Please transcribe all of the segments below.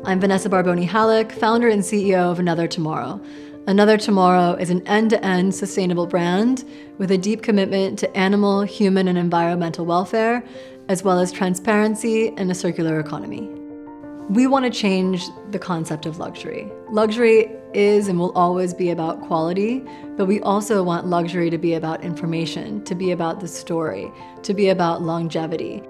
I'm Vanessa Barboni Hallik, founder and CEO of Another Tomorrow. Another Tomorrow is an end-to-end sustainable brand with a deep commitment to animal, human, and environmental welfare, as well as transparency and a circular economy. We want to change the concept of luxury. Luxury is and will always be about quality, but we also want luxury to be about information, to be about the story, to be about longevity.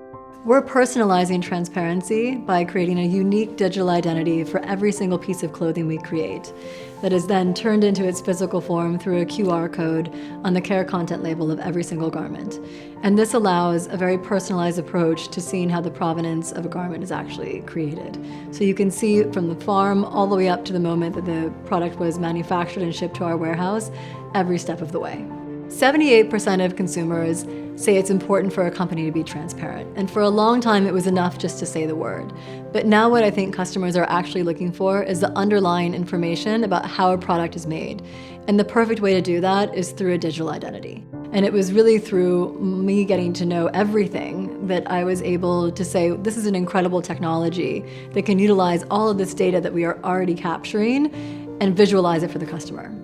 We're personalizing transparency by creating a unique digital identity for every single piece of clothing we create that is then turned into its physical form through a QR code on the care content label of every single garment. And this allows a very personalized approach to seeing how the provenance of a garment is actually created. So you can see from the farm all the way up to the moment that the product was manufactured and shipped to our warehouse, every step of the way. 78% of consumers say it's important for a company to be transparent. And for a long time, it was enough just to say the word. But now what I think customers are actually looking for is the underlying information about how a product is made. And the perfect way to do that is through a digital identity. And it was really through me getting to know everything that I was able to say, this is an incredible technology that can utilize all of this data that we are already capturing and visualize it for the customer.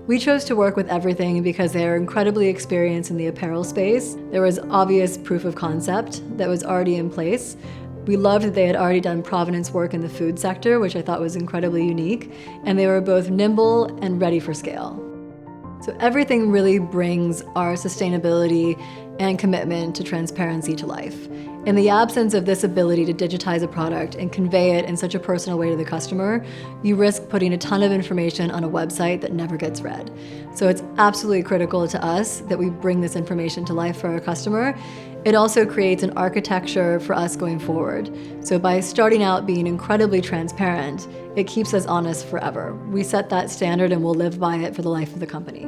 We chose to work with EVRYTHNG because they are incredibly experienced in the apparel space. There was obvious proof of concept that was already in place. We loved that they had already done provenance work in the food sector, which I thought was incredibly unique, and they were both nimble and ready for scale. So EVRYTHNG really brings our sustainability and commitment to transparency to life. In the absence of this ability to digitize a product and convey it in such a personal way to the customer, you risk putting a ton of information on a website that never gets read. So it's absolutely critical to us that we bring this information to life for our customer. It also creates an architecture for us going forward. So by starting out being incredibly transparent, it keeps us honest forever. We set that standard and we'll live by it for the life of the company.